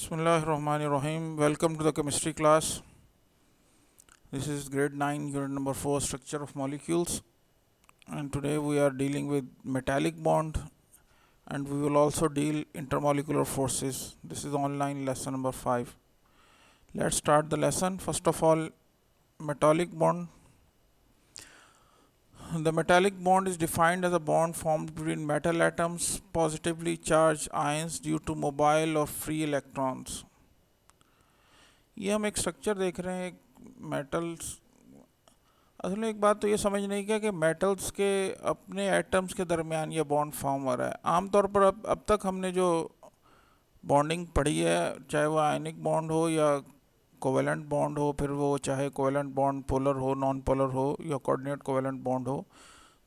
Bismillahirrahmanirrahim. Welcome to the chemistry class. This is grade 9, unit number 4, structure of molecules. And today we are dealing with metallic bond and we will also deal intermolecular forces. This is online lesson number 5. Let's start the lesson. First of all, metallic bond. The metallic bond is defined as a bond formed between metal atoms, positively charged ions due to mobile or free electrons. ये हम एक structure देख रहे हैं metals. असल में एक बात तो ये समझने की है कि मेटल्स के अपने एटम्स के दरमियान ये बॉन्ड फॉर्म हो रहा है। आमतौर पर अब तक हमने जो बॉन्डिंग पढ़ी है, चाहे वो आयनिक बॉन्ड हो या कोवेलेंट बॉन्ड हो, फिर वो चाहे कोवेलेंट बॉन्ड पोलर हो, नॉन पोलर हो या कोऑर्डिनेट कोवेलेंट बॉन्ड हो,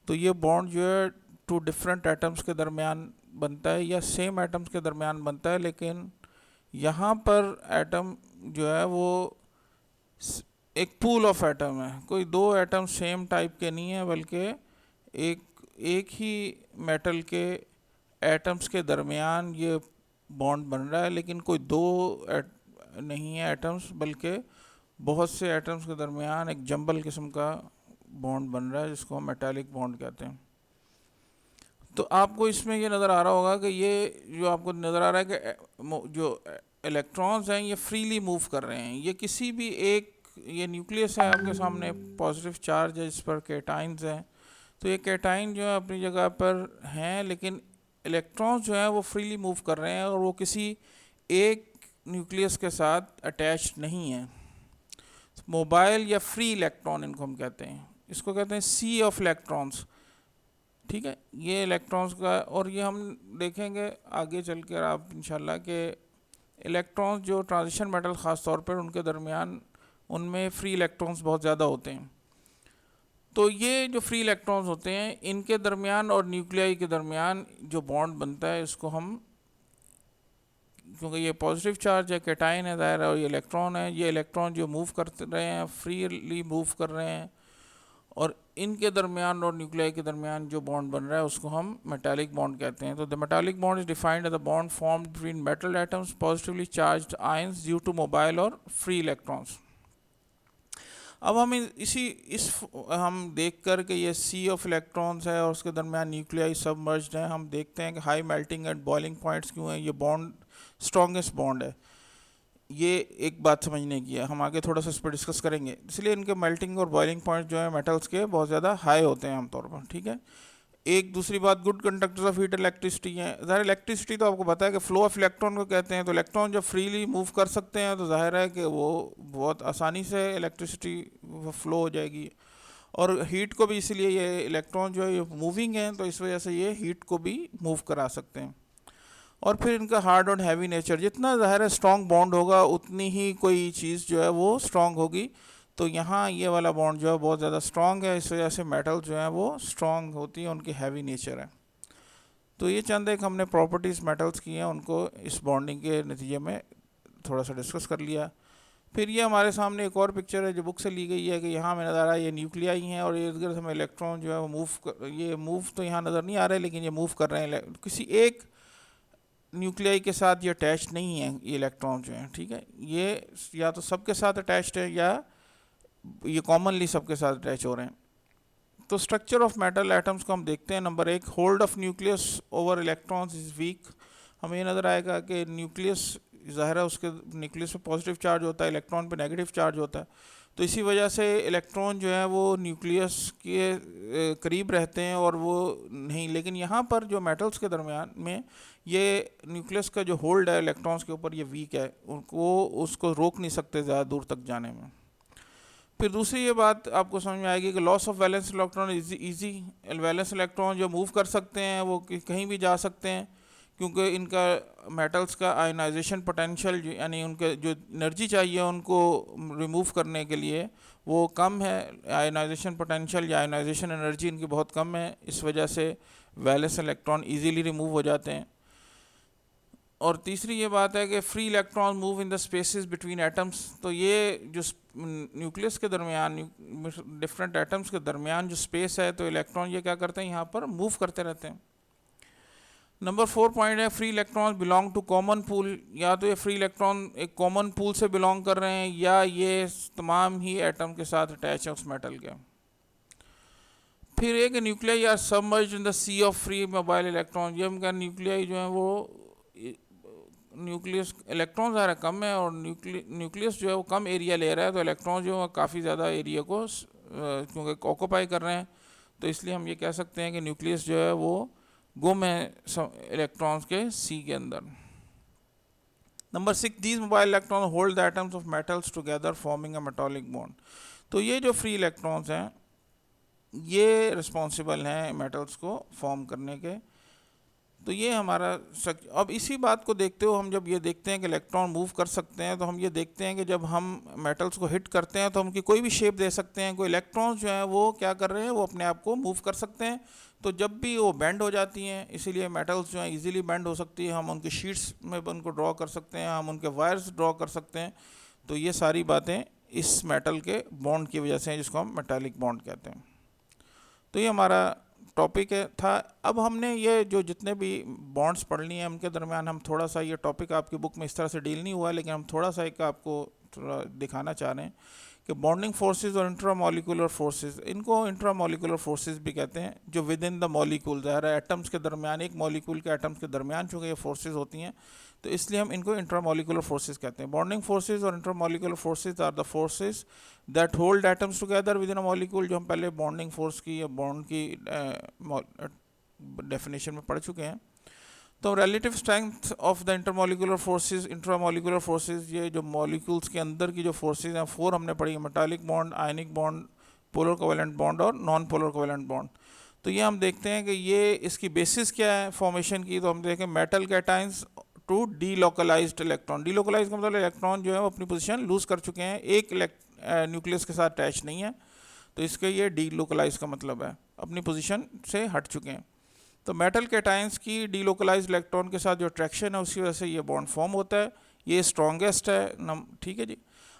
तो ये बॉन्ड जो है टू डिफरेंट एटम्स के दरमियान बनता है या सेम एटम्स के दरमियान बनता है। लेकिन यहाँ पर एटम जो है वो एक पूल ऑफ एटम है, कोई दो एटम सेम टाइप के नहीं है, बल्कि एक ही मेटल के एटम्स के दरमियान ये बॉन्ड बन रहा है। लेकिन कोई दो नहीं है एटम्स, बल्कि बहुत से एटम्स के दरमियान एक जंबल किस्म का बॉन्ड बन रहा है, जिसको हम मेटालिक बॉन्ड कहते हैं। तो आपको इसमें ये नज़र आ रहा होगा कि ये जो आपको नज़र आ रहा है कि जो इलेक्ट्रॉन्स हैं ये फ्रीली मूव कर रहे हैं। ये किसी भी एक, ये न्यूक्लियस है आपके सामने, पॉजिटिव चार्ज है जिस पर कैटाइंस हैं, तो ये कैटाइन जो है अपनी जगह पर हैं, लेकिन इलेक्ट्रॉन्स जो हैं वो फ्रीली मूव कर रहे हैं और वो किसी एक न्यूक्लियस के साथ अटैच नहीं है। मोबाइल या फ्री इलेक्ट्रॉन इनको हम कहते हैं, इसको कहते हैं सी ऑफ इलेक्ट्रॉन्स। ठीक है, ये इलेक्ट्रॉन्स का, और ये हम देखेंगे आगे चल कर आप इंशाल्लाह के इलेक्ट्रॉन्स जो ट्रांजिशन मेटल ख़ास तौर पर उनके दरमियान उनमें फ्री इलेक्ट्रॉन्स बहुत ज़्यादा होते हैं। तो ये जो फ्री इलेक्ट्रॉन्स होते हैं इनके दरमियान और न्यूक्लियाई के दरमियान जो बॉन्ड बनता है इसको हम, क्योंकि ये पॉजिटिव चार्ज है, कैटाइन है ज़ाहिर है, और ये इलेक्ट्रॉन है, ये इलेक्ट्रॉन जो मूव कर रहे हैं फ्रीली मूव कर रहे हैं, और इनके दरमियान और न्यूक्लियाई के दरमियान जो बॉन्ड बन रहा है उसको हम मेटालिक बॉन्ड कहते हैं। तो the metallic bond is defined as the bond formed between metal atoms, positively charged ions due to mobile और फ्री इलेक्ट्रॉन्स। अब हम हम देख कर कि ये सी ऑफ इलेक्ट्रॉन्स है और उसके दरमियान न्यूक्लियाई सबमर्ज्ड हैं, हम देखते हैं कि high melting and boiling points क्यों हैं। ये बॉन्ड स्ट्रॉन्गेस्ट बॉन्ड है, ये एक बात समझने की है, हम आगे थोड़ा सा इस पर डिस्कस करेंगे। इसलिए इनके मेल्टिंग और बॉइलिंग पॉइंट जो है मेटल्स के बहुत ज़्यादा हाई होते हैं आमतौर पर। ठीक है, एक दूसरी बात, good conductors of heat electricity हैं। ज़ाहिर इलेक्ट्रिसिटी तो आपको पता है कि फ्लो ऑफ इलेक्ट्रॉन को कहते हैं, तो इलेक्ट्रॉन जब फ्रीली मूव कर सकते हैं तो जाहिर है कि वो बहुत आसानी से इलेक्ट्रिसिटी फ्लो हो जाएगी। और हीट को भी, इसीलिए ये इलेक्ट्रॉन जो है ये मूविंग है, तो इस वजह से ये हीट को भी मूव करा सकते हैं। और फिर इनका हार्ड और हैवी नेचर, जितना ज़ाहिर है स्ट्रॉन्ग बॉन्ड होगा उतनी ही कोई चीज़ जो है वो स्ट्रॉन्ग होगी। तो यहाँ ये वाला बॉन्ड जो है बहुत ज़्यादा स्ट्रॉन्ग है, इस वजह से मेटल जो है वो स्ट्रॉन्ग होती है, उनकी हैवी नेचर है। तो ये चंद एक हमने प्रॉपर्टीज़ मेटल्स की हैं, उनको इस बॉन्डिंग के नतीजे में थोड़ा सा डिस्कस कर लिया। फिर ये हमारे सामने एक और पिक्चर है जो बुक से ली गई है कि यहाँ में नज़र आ रहा है ये न्यूक्लियाई हैं और इर्द गिर्द हमें इलेक्ट्रॉन जो है वो ये मूव तो यहाँ नज़र नहीं आ रहा है, लेकिन ये मूव कर रहे हैं। किसी एक न्यूक्लियाई के साथ ये अटैच नहीं है ये इलेक्ट्रॉन जो हैं। ठीक है, ये या तो सबके साथ अटैच्ड है या ये कॉमनली सबके साथ अटैच हो रहे हैं। तो स्ट्रक्चर ऑफ मेटल एटम्स को हम देखते हैं। Number 1, hold of nucleus over electrons is week. हमें ये नज़र आएगा कि न्यूक्लियस ज़ाहिर है उसके न्यूक्लियस पे पॉजिटिव चार्ज होता है, इलेक्ट्रॉन पे नेगेटिव चार्ज होता है, तो इसी वजह से इलेक्ट्रॉन जो है वो न्यूक्लियस के करीब रहते हैं और वो नहीं। लेकिन यहाँ पर जो मेटल्स के दरमियान में ये न्यूक्लियस का जो होल्ड है इलेक्ट्रॉन्स के ऊपर, ये वीक है, उनको उसको रोक नहीं सकते ज़्यादा दूर तक जाने में। फिर दूसरी ये बात आपको समझ में आएगी कि loss of valence electron easy. Valence electron जो मूव कर सकते हैं वो कहीं भी जा सकते हैं, क्योंकि इनका मेटल्स का आयनाइजेशन पोटेंशियल, यानी उनके जो एनर्जी चाहिए उनको रिमूव करने के लिए वो कम है। आयनाइजेशन पोटेंशियल या आयनाइजेशन एनर्जी इनकी बहुत कम है, इस वजह से वैलेंस इलेक्ट्रॉन इजीली रिमूव हो जाते हैं। और तीसरी ये बात है कि free electron move in the spaces between atoms. तो ये जो न्यूक्लियस के दरमियान, डिफरेंट एटम्स के दरमियान जो स्पेस है, तो इलेक्ट्रॉन ये क्या करते हैं यहाँ पर मूव करते रहते हैं। नंबर 4 पॉइंट है free electrons belong to common pool. या तो ये फ्री इलेक्ट्रॉन एक कॉमन पूल से बिलोंग कर रहे हैं या ये तमाम ही एटम के साथ अटैच है उस मेटल के। फिर एक nuclei are submerged in the sea of free mobile electron. ये उनका न्यूक्लियाई जो है वो न्यूक्लियस इलेक्ट्रॉन ज़्यादा कम है और न्यूक्लियस जो है वो कम एरिया ले रहा है, तो इलेक्ट्रॉन जो है काफ़ी ज़्यादा एरिया को क्योंकि ऑक्यूपाई कर रहे हैं, तो इसलिए हम ये कह सकते हैं कि न्यूक्लियस जो है वो गुम है इलेक्ट्रॉन्स के सी के अंदर। Number 6 these mobile electron hold the atoms of metals together forming a metallic bond. तो ये जो फ्री इलेक्ट्रॉन्स हैं ये रिस्पॉन्सिबल हैं मेटल्स को फॉर्म करने के। तो ये हमारा अब इसी बात को देखते हुए हम जब ये देखते हैं कि इलेक्ट्रॉन मूव कर सकते हैं, तो हम ये देखते हैं कि जब हम मेटल्स को हिट करते हैं तो हम उनकी कोई भी शेप दे सकते हैं। कोई इलेक्ट्रॉन्स जो हैं वो क्या कर रहे हैं, वो अपने आप को मूव कर सकते हैं। तो जब भी वो बेंड हो जाती हैं, इसीलिए मेटल्स जो हैं इजीली बेंड हो सकती है। हम उनकी शीट्स में उनको ड्रॉ कर सकते हैं, हम उनके वायर्स ड्रॉ कर सकते हैं। तो ये सारी बातें इस मेटल के बॉन्ड की वजह से हैं, जिसको हम मेटालिक बॉन्ड कहते हैं। तो ये हमारा टॉपिक है था। अब हमने ये जो जितने भी बॉन्ड्स पढ़ लिए हैं उनके दरमियान हम थोड़ा सा, ये टॉपिक आपकी बुक में इस तरह से डील नहीं हुआ, लेकिन हम थोड़ा सा एक आपको थोड़ा दिखाना चाह रहे हैं कि बॉन्डिंग फोर्सेस और इंट्रामोलिकुलर फोर्सेस, इनको इंट्रामोलिकुलर फोर्सेस भी कहते हैं, जो विद इन द मॉलिक्यूल ज़ाहिर है एटम्स के दरमियान, एक मॉलिक्यूल के एटम्स के दरमियान चूँकि ये फोर्सेस होती हैं, तो इसलिए हम इनको इंट्रामोलिकुलर फोर्सेस कहते हैं। बॉन्डिंग फोर्सेस और intramolecular forces are the forces that hold atoms together within a molecule, जो हम पहले बॉन्डिंग फोर्स की या बॉन्ड की डेफिनेशन में पढ़ चुके हैं। तो relative strength of the intermolecular forces, intramolecular forces, ये जो मॉलिक्यूल्स के अंदर की जो फोर्सेस हैं 4 हमने पढ़ी, metallic bond, ionic bond, polar covalent bond और नॉन पोलर कोवेलेंट बॉन्ड। तो ये हम देखते हैं कि ये इसकी बेसिस क्या है फॉर्मेशन की। तो हम देखें metal cations to delocalised electron. Delocalise का मतलब इलेक्ट्रॉन जो है वो अपनी पोजीशन लूज कर चुके हैं, एक न्यूक्लियस के साथ अटैच नहीं है, तो इसके ये डीलोकलाइज का मतलब है अपनी पोजीशन से हट चुके हैं। तो मेटल कैटाइंस की डीलोकलाइज्ड इलेक्ट्रॉन के साथ जो अट्रैक्शन है उसकी वजह से ये बॉन्ड फॉर्म होता है, ये स्ट्रॉन्गेस्ट है। ठीक है जी।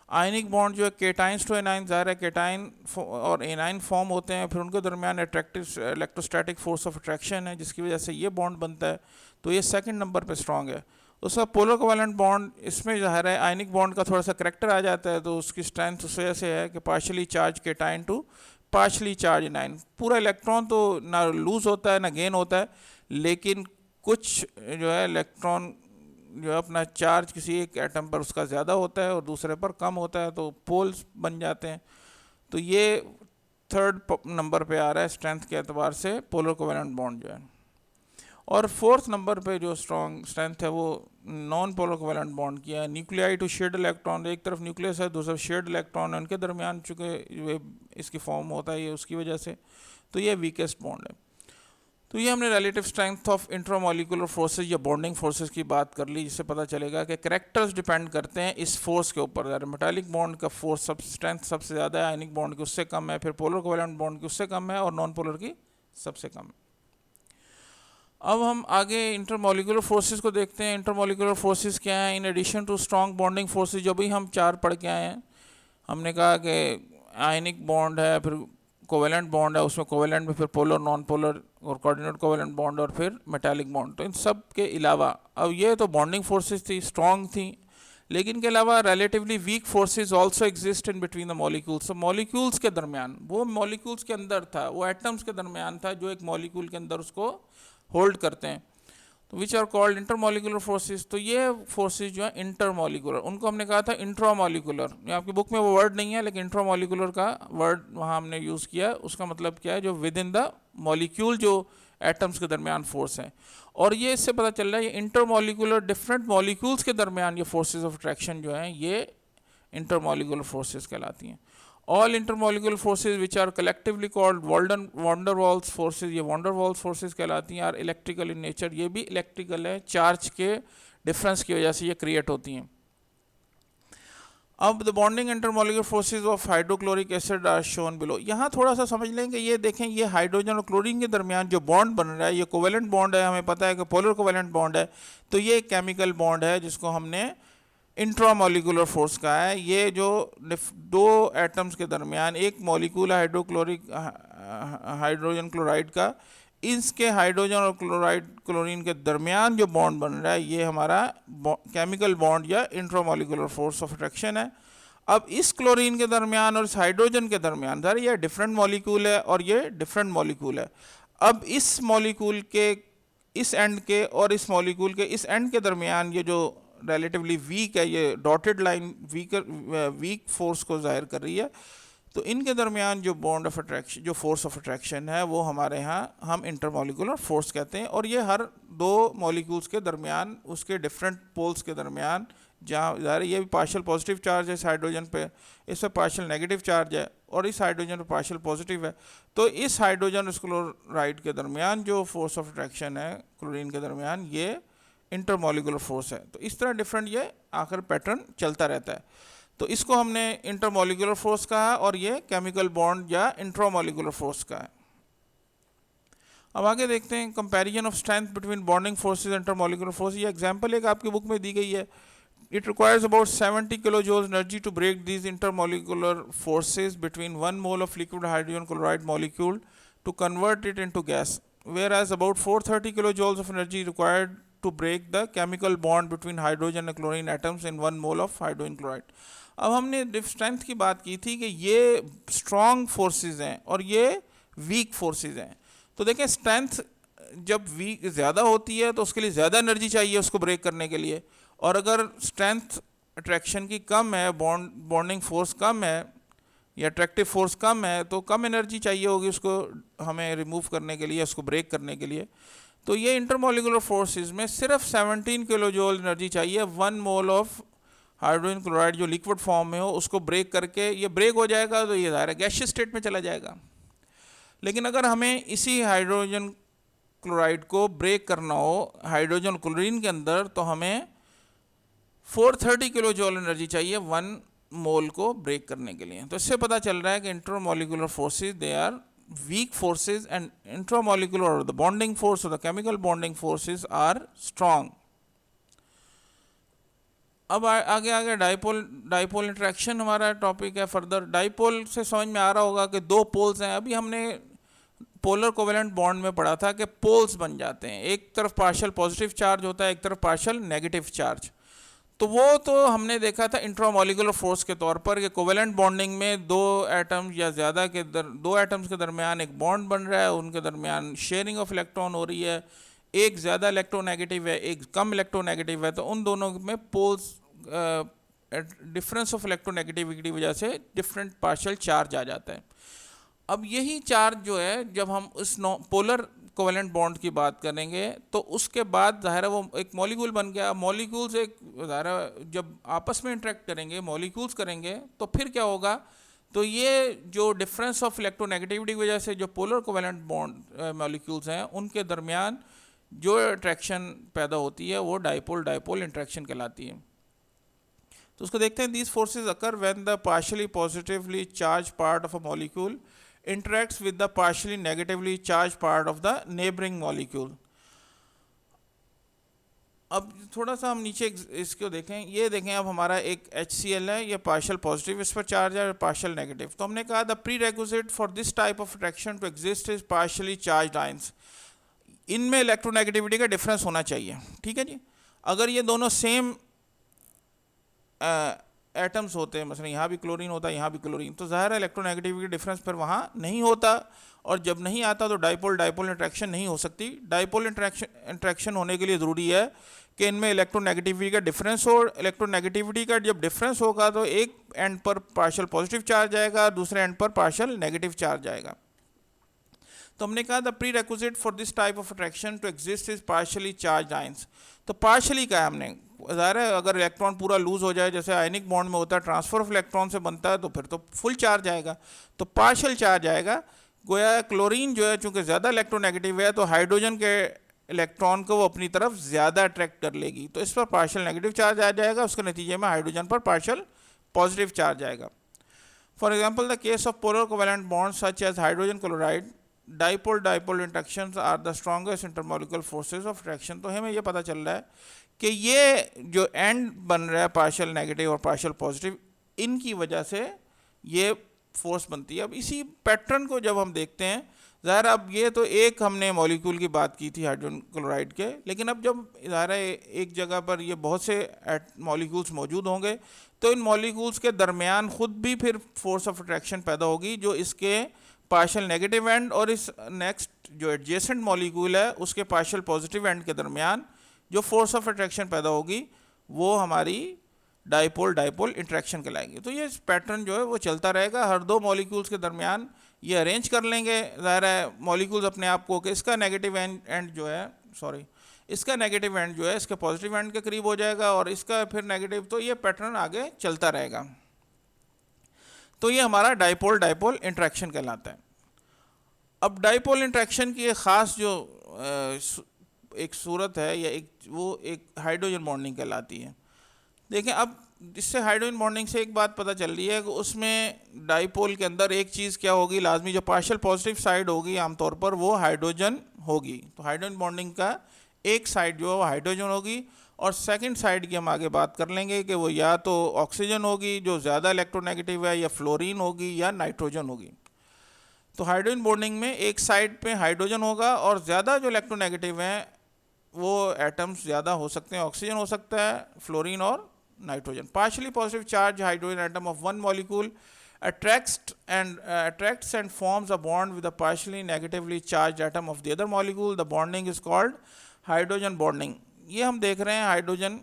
आयनिक बॉन्ड जो है केटाइंस टू एनाइन, ज़ाहिर है केटाइन और एनाइन फॉर्म होते हैं, फिर उनके दरमियान attractive electrostatic force of attraction है जिसकी वजह से ये बॉन्ड बनता है, तो ये सेकंड नंबर पे स्ट्रॉन्ग है। उसका पोलर कोवेलेंट बॉन्ड, इसमें ज़ाहिर है आयनिक बॉन्ड का थोड़ा सा करेक्टर आ जाता है, तो उसकी स्ट्रेंथ उस वजह से है कि partially charge cation to partially charge anion. पूरा इलेक्ट्रॉन तो ना लूज होता है ना गेन होता है, लेकिन कुछ जो है इलेक्ट्रॉन जो है अपना चार्ज किसी एक एटम पर उसका ज़्यादा होता है और दूसरे पर कम होता है, तो पोल्स बन जाते हैं। तो ये थर्ड नंबर पे आ रहा है स्ट्रेंथ के एतबार से पोलर कोवेलेंट बॉन्ड जो है। और फोर्थ नंबर पे जो स्ट्रॉन्ग स्ट्रेंथ है वो नॉन पोलर कोवेलेंट बॉन्ड की है। न्यूक्लियाई टू शेयर्ड इलेक्ट्रॉन, एक तरफ न्यूक्लियस है दूसरा शेयर्ड इलेक्ट्रॉन है, उनके दरमियान चूँकि इसकी फॉर्म होता है ये उसकी वजह से, तो ये वीकेस्ट बॉन्ड है। तो ये हमने relative strength of intramolecular forces या बॉन्डिंग फोर्सेस की बात कर ली, जिससे पता चलेगा कि कैरेक्टर्स डिपेंड करते हैं इस फोर्स के ऊपर। मेटालिक बॉन्ड का फोर्स स्ट्रेंथ सबसे ज़्यादा है, आयनिक बॉन्ड की उससे कम है, फिर पोलर कोवेलेंट बॉन्ड की उससे कम है और नॉन पोलर की सबसे कम है। अब हम आगे इंटरमोलिकुलर फोर्सेस को देखते हैं। इंटरमोलिकुलर फोर्सेस क्या हैं? In addition to strong bonding forces, जो भी हम 4 पढ़ के आए हैं, हमने कहा कि आयनिक बॉन्ड है, फिर कोवेलेंट बॉन्ड है, उसमें कोवेलेंट में फिर पोलर, नॉन पोलर और कोऑर्डिनेट कोवेलेंट बॉन्ड और फिर मेटालिक बॉन्ड। तो इन सब के अलावा अब ये तो बॉन्डिंग फोर्सेस थी, स्ट्रॉन्ग थी, लेकिन के अलावा relatively weak forces also exist in between the molecules. तो मॉलिक्यूल्स के दरमियान, वो मॉलिक्यूल्स के अंदर था, वो एटम्स के दरमियान था जो एक मॉलिक्यूल के अंदर उसको होल्ड करते हैं, तो which are called intermolecular forces. तो ये फोर्सेस जो है इंटरमोलिकुलर, उनको हमने कहा था इंट्रामोलिकुलर। ये आपकी बुक में वो वर्ड नहीं है, लेकिन इंट्रामोलिकुलर का वर्ड वहाँ हमने यूज़ किया। उसका मतलब क्या है? जो विद इन द मॉलिक्यूल जो एटम्स के दरमियान फोर्स हैं। और ये इससे पता चल रहा है ये इंटरमोलिकुलर डिफरेंट मॉलिक्यूल्स के दरमियान ये फोर्सेस ऑफ अट्रैक्शन जो हैं ये इंटरमोलिकुलर फोर्सेस कहलाती हैं। All intermolecular forces which are collectively called van der Waals forces, ये van der Waals forces कहलाती हैं, are electrical in nature। ये भी इलेक्ट्रिकल है, चार्ज के डिफरेंस की वजह से ये क्रिएट होती हैं। अब the bonding intermolecular forces of hydrochloric acid are shown below. यहाँ थोड़ा सा समझ लेंगे, ये देखें ये हाइड्रोजन और क्लोरीन के दरमियान जो बॉन्ड बन रहा है ये कोवेलेंट बॉन्ड है, हमें पता है कि पोलर कोवेलेंट बॉन्ड है, तो ये केमिकल बॉन्ड है जिसको हमने इंट्रामोलिकुलर फोर्स का है। ये जो 2 एटम्स के दरमियान एक मॉलिक्यूल है हाइड्रोजन क्लोराइड का, इसके हाइड्रोजन और क्लोराइड क्लोरीन के दरमियान जो बॉन्ड बन रहा है ये हमारा केमिकल बॉन्ड या इंट्रामोलिकुलर फोर्स ऑफ अट्रैक्शन है। अब इस क्लोरीन के दरमियान और इस हाइड्रोजन के दरमियान सर ये डिफरेंट मॉलिक्यूल है और ये डिफरेंट मॉलिक्यूल है। अब इस मॉलिक्यूल के इस एंड के और इस मॉलिक्यूल के इस एंड के दरमियान ये जो रिलेटिवली वीक है, ये डॉटेड लाइन वीक फोर्स को जाहिर कर रही है। तो इनके दरमियान जो बॉन्ड ऑफ अट्रैक्शन, जो फोर्स ऑफ अट्रैक्शन है वो हमारे यहाँ हम इंटरमॉलिक्यूलर फोर्स कहते हैं। और ये हर दो मॉलिक्यूल्स के दरमियान उसके डिफरेंट पोल्स के दरमियान, जहाँ ज़ाहिर ये भी पार्शियल पॉजिटिव चार्ज है इस हाइड्रोजन पे, इस पर पार्शियल नेगेटिव चार्ज है और इस हाइड्रोजन पर पार्शियल पॉजिटिव है। तो इस हाइड्रोजन और क्लोराइड के दरमियान जो फोर्स ऑफ अट्रैक्शन है क्लोरीन के दरमियान ये इंटरमॉलिक्यूलर फोर्स है। तो इस तरह डिफरेंट ये आखिर पैटर्न चलता रहता है। तो इसको हमने इंटरमॉलिक्यूलर फोर्स कहा और ये केमिकल बॉन्ड या इंट्रामॉलिक्यूलर फोर्स का है। अब आगे देखते हैं comparison of strength between bonding forces intermolecular force. ये एग्जांपल एक आपकी बुक में दी गई है। It requires about 70 kilojoules energy to break these intermolecular forces between 1 mole of liquid hydrogen chloride molecule to convert it into gas, whereas about 430 kilojoules of energy required to break the chemical bond between hydrogen and chlorine atoms in 1 mole of hydrogen chloride। अब हमने strength की बात की थी कि ये strong forces हैं और ये वीक फोर्सेस हैं। तो देखें स्ट्रेंथ जब वीक ज़्यादा होती है तो उसके लिए ज़्यादा एनर्जी चाहिए उसको ब्रेक करने के लिए, और अगर स्ट्रेंथ अट्रैक्शन की कम है, बॉन्डिंग फोर्स कम है या अट्रैक्टिव फोर्स कम है तो कम एनर्जी चाहिए होगी उसको हमें रिमूव करने के लिए, उसको ब्रेक करने के लिए। तो ये इंटरमॉलिक्यूलर फोर्सेस में सिर्फ 17 किलोजूल एनर्जी चाहिए 1 मोल ऑफ हाइड्रोजन क्लोराइड जो लिक्विड फॉर्म में हो उसको ब्रेक करके, ये ब्रेक हो जाएगा तो ये ज़ाहिर गैसियस स्टेट में चला जाएगा। लेकिन अगर हमें इसी हाइड्रोजन क्लोराइड को ब्रेक करना हो हाइड्रोजन क्लोरीन के अंदर तो हमें 430 किलोजूल एनर्जी चाहिए 1 मोल को ब्रेक करने के लिए। तो इससे पता चल रहा है कि intermolecular forces they are weak forces and intramolecular or the bonding force or the chemical bonding forces are strong। अब आगे आगे डाइपोल इंटरेक्शन हमारा टॉपिक है। फर्दर डाइपोल से समझ में आ रहा होगा कि दो पोल्स हैं। अभी हमने पोलर कोवेलेंट बॉन्ड में पढ़ा था कि पोल्स बन जाते हैं, एक तरफ पार्शियल पॉजिटिव चार्ज होता है एक तरफ पार्शियल नेगेटिव चार्ज। तो वो तो हमने देखा था इंट्रामॉलिक्यूलर फोर्स के तौर पर कि कोवेलेंट बॉन्डिंग में दो एटम्स या ज़्यादा के दो एटम्स के दरमियान एक बॉन्ड बन रहा है, उनके दरमियान शेयरिंग ऑफ इलेक्ट्रॉन हो रही है, एक ज़्यादा इलेक्ट्रोनेगेटिव है एक कम इलेक्ट्रोनेगेटिव है, तो उन दोनों में पोल्स डिफरेंस ऑफ इलेक्ट्रोनेगेटिविटी की वजह से डिफरेंट पार्शियल चार्ज आ जाता है। अब यही चार्ज जो है जब हम उस पोलर कोवेलेंट बॉन्ड की बात करेंगे तो उसके बाद ज़ाहिर है वो एक मॉलिक्यूल बन गया। मॉलिक्यूल्स एक ज़ाहिर है जब आपस में इंटरेक्ट करेंगे मॉलिक्यूल्स करेंगे तो फिर क्या होगा, तो ये जो डिफरेंस ऑफ इलेक्ट्रोनेगेटिविटी की वजह से जो पोलर कोवेलेंट बॉन्ड मॉलिक्यूल्स हैं उनके दरमियान जो अट्रैक्शन पैदा होती है वो डाइपोल इंटरेक्शन कहलाती है। तो उसको देखते हैं। These forces occur when the partially positively charge part of a molecule interacts with the partially negatively charged part of the neighboring molecule। अब थोड़ा सा हम नीचे इसको देखें, ये देखें अब हमारा एक HCl है, ये पार्शियल पॉजिटिव इस पर चार्ज है और पार्शियल नेगेटिव। तो हमने कहा the prerequisite for this type of attraction to exist is partially charged ions. इनमें इलेक्ट्रोनेगेटिविटी का डिफरेंस होना चाहिए, ठीक है जी। अगर ये दोनों सेम एटम्स होते हैं, मसलन यहाँ भी क्लोरीन होता है यहाँ भी क्लोरीन, तो ज़ाहिर है इलेक्ट्रोनेगेटिविटी डिफरेंस फिर वहाँ नहीं होता, और जब नहीं आता तो डाइपोल इंटरेक्शन नहीं हो सकती। डाइपोल इंटरेक्शन होने के लिए ज़रूरी है कि इनमें इलेक्ट्रोनेगेटिविटी का डिफरेंस हो। इलेक्ट्रोनेगेटिविटी का जब डिफरेंस होगा तो एक एंड पर पार्शियल पॉजिटिव चार्ज आएगा, दूसरे एंड पर पार्शियल नेगेटिव चार्ज आएगा। तो हमने कहा the prerequisite for this type of attraction to exist is partially charge ions. तो पार्शियली का है हमने, ज़ाहिर है अगर इलेक्ट्रॉन पूरा लूज हो जाए जैसे आयनिक बॉन्ड में होता है, ट्रांसफर ऑफ इलेक्ट्रॉन से बनता है, तो फिर तो फुल चार्ज आएगा, तो पार्शियल चार्ज आएगा। गोया क्लोरीन जो है चूँकि ज़्यादा इलेक्ट्रोनेगेटिव है तो हाइड्रोजन के इलेक्ट्रॉन को वो अपनी तरफ ज़्यादा अट्रैक्ट कर लेगी, तो इस पर पार्शियल नेगेटिव चार्ज आ जाएगा, उसके नतीजे में हाइड्रोजन पर पार्शियल पॉजिटिव चार्ज आएगा। For example the case of polar covalent bond such as hydrogen chloride dipole interactions are the strongest intermolecular forces of attraction. तो हमें ये पता चल रहा है कि ये जो एंड बन रहा है पार्शियल नेगेटिव और पार्शियल पॉजिटिव, इनकी वजह से ये फोर्स बनती है। अब इसी पैटर्न को जब हम देखते हैं ज़ाहिर अब ये तो एक हमने मॉलिक्यूल की बात की थी हाइड्रोजन क्लोराइड के, लेकिन अब जब ज़ाहिर है एक जगह पर ये बहुत से मॉलिक्यूल्स मौजूद होंगे तो इन मॉलिक्यूल्स के दरमियान ख़ुद भी फिर फोर्स ऑफ अट्रैक्शन पैदा होगी जो इसके पार्शियल नेगेटिव एंड और इस नेक्स्ट जो एडजेसेंट मॉलिक्यूल है उसके पार्शियल पॉजिटिव एंड के दरमियान जो फोर्स ऑफ अट्रैक्शन पैदा होगी वो हमारी डाइपोल डाइपोल इंट्रैक्शन कहलाएगी। तो ये पैटर्न जो है वो चलता रहेगा, हर दो मॉलिक्यूल्स के दरमियान ये अरेंज कर लेंगे। ज़ाहिर है मॉलिक्यूल्स अपने आप को कि इसका नेगेटिव एंड जो है इसका नेगेटिव एंड जो है इसके पॉजिटिव एंड के करीब हो जाएगा और इसका फिर नेगेटिव, तो ये पैटर्न आगे चलता रहेगा। तो ये हमारा डाइपोल डाइपोल इंट्रैक्शन कहलाता है। अब डाइपोल इंट्रैक्शन की एक ख़ास जो एक सूरत है या एक हाइड्रोजन बॉन्डिंग कहलाती है। देखें अब इससे हाइड्रोजन बॉन्डिंग से एक बात पता चल रही है कि उसमें डाइपोल के अंदर एक चीज़ क्या होगी, लाजमी जो पार्शियल पॉजिटिव साइड होगी आमतौर पर वो हाइड्रोजन होगी। तो हाइड्रोजन बॉन्डिंग का एक साइड जो है वो हाइड्रोजन होगी और सेकंड साइड की हम आगे बात कर लेंगे कि वो या तो ऑक्सीजन होगी जो ज़्यादा इलेक्ट्रोनेगेटिव है, या फ्लोरीन होगी, या नाइट्रोजन होगी। तो हाइड्रोजन बॉन्डिंग में एक साइड पे हाइड्रोजन होगा और ज़्यादा जो इलेक्ट्रोनेगेटिव हैं वो एटम्स ज़्यादा हो सकते हैं, ऑक्सीजन हो सकता है, फ्लोरीन और nitrogen. Partially positive charge hydrogen atom of one molecule attracts and forms a bond with a partially negatively charged atom of the other molecule. The bonding is called hydrogen bonding. ये हम देख रहे हैं hydrogen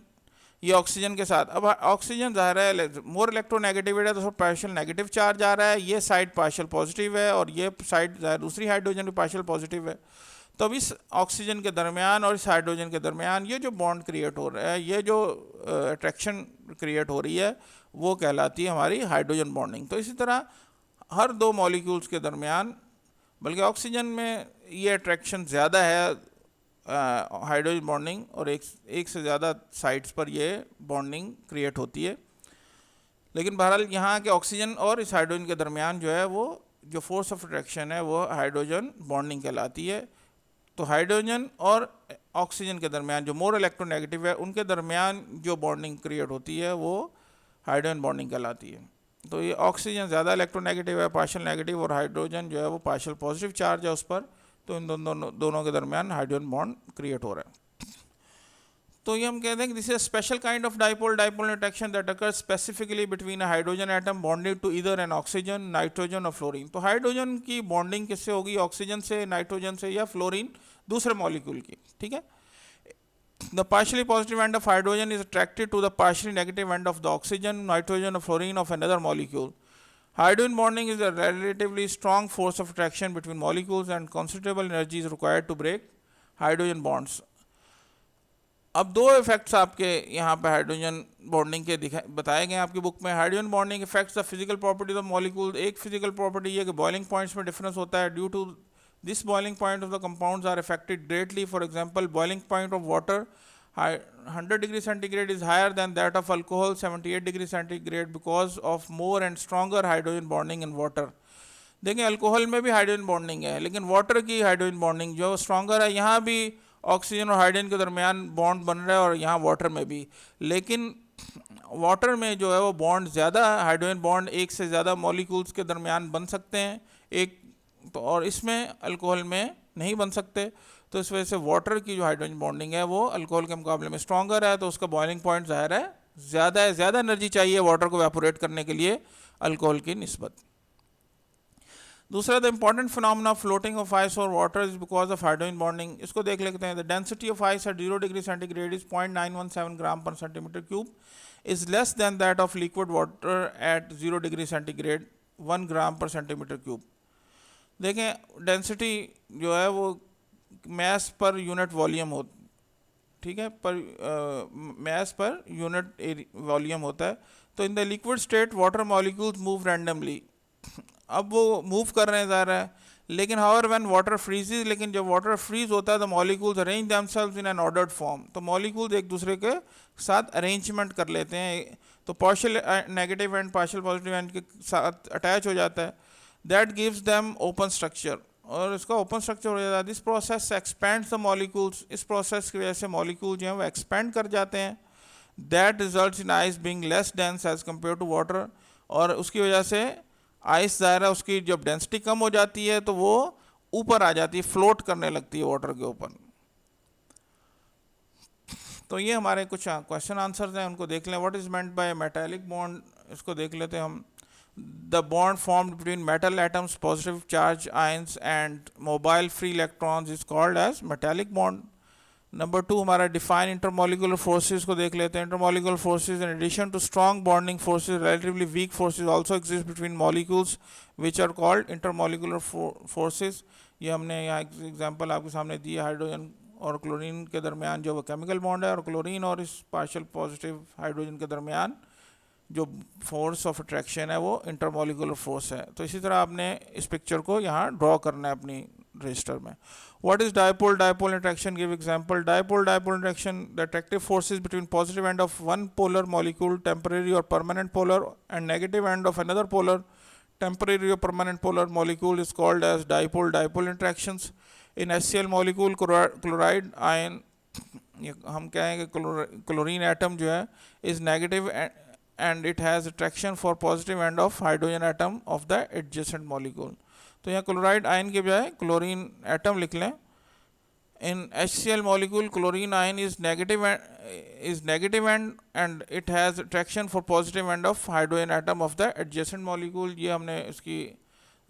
ये oxygen के साथ। अब oxygen ज़ाहिर है मोर इलेक्ट्रोनेगेटिव है तो पार्शियल नेगेटिव चार्ज आ रहा है, ये साइड पार्शियल पॉजिटिव है और ये साइड दूसरी हाइड्रोजन भी पार्शियल पॉजिटिव है। तो अब इस ऑक्सीजन के दरमियान और इस हाइड्रोजन के दरमियान ये जो बॉन्ड क्रिएट हो रहा है, ये जो अट्रैक्शन क्रिएट हो रही है वो कहलाती है हमारी हाइड्रोजन बॉन्डिंग। तो इसी तरह हर दो मॉलिक्यूल्स के दरमियान, बल्कि ऑक्सीजन में ये अट्रैक्शन ज़्यादा है हाइड्रोजन बॉन्डिंग, और एक से ज़्यादा साइड्स पर ये बॉन्डिंग क्रिएट होती है। लेकिन बहरहाल यहाँ के ऑक्सीजन और इस हाइड्रोजन के दरमियान जो है वो जो फोर्स ऑफ अट्रैक्शन है वो हाइड्रोजन बॉन्डिंग कहलाती है। तो हाइड्रोजन और ऑक्सीजन के दरमियान जो मोर इलेक्ट्रोनेगेटिव है उनके दरमियान जो बॉन्डिंग क्रिएट होती है वो हाइड्रोजन बॉन्डिंग कहलाती है। तो ये ऑक्सीजन ज़्यादा इलेक्ट्रोनेगेटिव है, पार्शियल नेगेटिव, और हाइड्रोजन जो है वो पार्शियल पॉजिटिव चार्ज है उस पर, तो इन दोनों के दरमियान हाइड्रोजन बॉन्ड क्रिएट हो रहा है। तो ये हम कहते हैं कि this is a special kind of dipole dipole interaction that occurs specifically between a hydrogen atom bonded to either an oxygen, nitrogen और फ्लोरीन। तो हाइड्रोजन की बॉन्डिंग किससे होगी, ऑक्सीजन से, नाइट्रोजन से, या फ्लोरीन दूसरे मॉलिक्यूल की। ठीक है। The partially positive end of hydrogen is attracted to the partially negative end of the oxygen, nitrogen or fluorine of another molecule. Hydrogen bonding is a relatively strong force of attraction between molecules and considerable energy is required to break hydrogen bonds. अब दो effects आपके यहाँ पे hydrogen bonding के बताए गए आपकी book में। Hydrogen bonding effects the physical properties of molecule. एक फिजिकल प्रॉपर्टी ये कि बॉइलिंग पॉइंट्स में डिफरेंस होता है। Due to this boiling point of the compounds are affected greatly. For example, boiling point of water 100 degree centigrade is higher than that of alcohol 78 degree centigrade because of more and stronger hydrogen bonding in water. देखें alcohol में भी hydrogen bonding है, लेकिन water की hydrogen bonding जो stronger है। यहाँ भी ऑक्सीजन और हाइड्रोजन के दरमियान बॉन्ड बन रहा है और यहाँ वाटर में भी, लेकिन वाटर में जो है वो बॉन्ड ज़्यादा, हाइड्रोजन बॉन्ड एक से ज़्यादा मॉलिक्यूल्स के दरमियान बन सकते हैं एक, तो और इसमें अल्कोहल में नहीं बन सकते। तो इस वजह से वाटर की जो हाइड्रोजन बॉन्डिंग है वो अल्कोहल के मुकाबले में स्ट्रॉन्गर है, तो उसका बॉइलिंग पॉइंट ज़ाहिर है ज़्यादा है, ज़्यादा एनर्जी चाहिए वाटर को एवापोरेट करने के लिए अल्कोहल की निस्बत। दूसरा, the important phenomena of floating of ice और water is because of hydrogen bonding. इसको देख लेते हैं। The density of ice at 0 degree centigrade is 0.917 gram per centimetre cube is less than that of liquid water at 0 degree centigrade 1 gram per centimetre cube. देखें density जो है वो mess per unit volume हो, ठीक है, पर mess per unit volume होता है। तो in the liquid state water molecules move randomly. अब वो मूव कर रहे हैं ज़ाहिर है, लेकिन हाउएवर व्हेन वाटर फ्रीजेज, लेकिन जब वाटर फ्रीज होता है तो molecules arrange themselves in an ordered form. तो मॉलिक्यूल्स एक दूसरे के साथ अरेंजमेंट कर लेते हैं, तो partial negative and partial positive and के साथ अटैच हो जाता है। That gives them open structure, और इसका ओपन स्ट्रक्चर हो जाता है। This process expends the molecules. इस प्रोसेस की वजह से मॉलिक्यूल जो हैं वो एक्सपेंड कर जाते हैं। That results in ice being less dense as compare to water, और उसकी वजह से आइस ज़ाहिर है उसकी जब डेंसिटी कम हो जाती है तो वो ऊपर आ जाती है, फ्लोट करने लगती है वाटर के ऊपर। तो ये हमारे कुछ क्वेश्चन आंसर्स हैं, उनको देख लें। What is meant by metallic bond, इसको देख लेते हैं हम। The bond formed between metal atoms, positive charge ions and mobile free electrons is called as metallic bond. Number 2 हमारा डिफाइन इंटरमोलिकुलर फोर्सेस को देख लेते हैं। Intermolecular forces in addition to strong bonding forces relatively weak forces also exist between molecules which are called intermolecular forces. ये हमने यहाँ example आपके सामने दी है, हाइड्रोजन और क्लोरीन के दरमियान जो वो केमिकल बॉन्ड है, और क्लोरीन और इस पार्शियल पॉजिटिव हाइड्रोजन के दरमियान जो फोर्स ऑफ अट्रैक्शन है वो इंटरमोलिकुलर फोर्स है। तो इसी तरह आपने इस पिक्चर को यहाँ ड्रॉ करना है अपनी रजिस्टर में। What is dipole? Dipole interaction, give example. Dipole interaction, the attractive forces between positive end of one polar molecule, temporary or permanent polar, and negative end of another polar, temporary or permanent polar molecule is called as dipole interactions. In HCl molecule, chloride ion, हम कहेंगे chlorine atom जो है is negative and it has attraction for positive end of hydrogen atom of the adjacent molecule. तो यहाँ chloride ion के बजाय chlorine atom लिख लें। इन HCl molecule chlorine ion is negative end and it has attraction for positive end of hydrogen atom of the adjacent molecule। ये हमने इसकी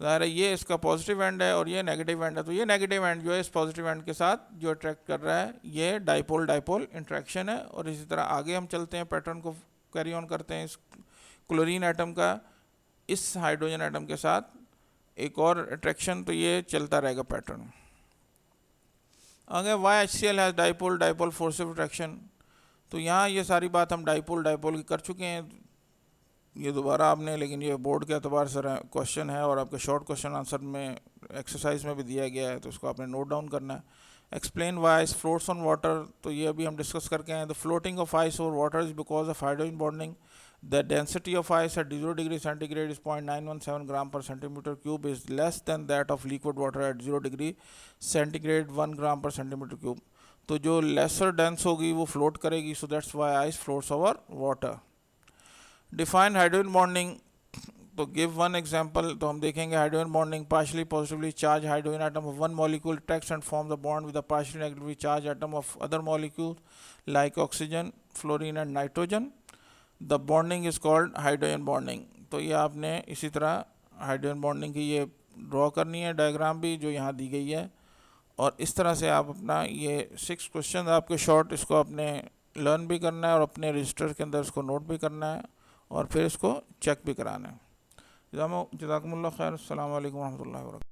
ज़ाहिर है ये इसका पॉजिटिव एंड है और ये नेगेटिव एंड है, तो ये नेगेटिव एंड जो है इस पॉजिटिव एंड के साथ जो अट्रैक्ट कर रहा है ये डाइपोल डाइपोल इंट्रैक्शन है। और इसी तरह आगे हम चलते हैं, पैटर्न को कैरी ऑन करते हैं। इस क्लोरीन एटम का इस हाइड्रोजन एटम के साथ एक और अट्रैक्शन, तो ये चलता रहेगा पैटर्न। आगे why HCl has dipole dipole force of attraction. तो यहाँ ये सारी बात हम डाइपोल डाइपोल की कर चुके हैं, ये दोबारा आपने, लेकिन ये बोर्ड के अतबार से क्वेश्चन है और आपके शॉर्ट क्वेश्चन आंसर में एक्सरसाइज में भी दिया गया है, तो इसको आपने नोट डाउन करना है। Explain why ice floats on water, तो ये अभी हम डिस्कस करके हैं। The floating of ice over water is because of hydrogen bonding. The density of ice at 0 degree centigrade is 0.917 gram per centimeter cube, is less than that of liquid water at 0 degree centigrade 1 gram per centimeter cube। तो जो lesser dense होगी वो float करेगी, so that's why ice floats over water। Define hydrogen bonding, तो give one example। तो हम देखेंगे hydrogen bonding, partially positively charged hydrogen atom of one molecule attracts and forms a bond with a partially negatively charged atom of other molecules like oxygen, fluorine and nitrogen। The bonding is called hydrogen bonding. तो ये आपने इसी तरह hydrogen bonding की ये draw करनी है, diagram भी जो यहाँ दी गई है। और इस तरह से आप अपना ये 6 क्वेश्चन आपके शॉर्ट, इसको आपने लर्न भी करना है और अपने रजिस्टर के अंदर इसको नोट भी करना है और फिर इसको चेक भी कराना है। जज़ाकुमुल्लाह खैर। अस्सलामु अलैकुम रहमतुल्लाहि व बरकातहू।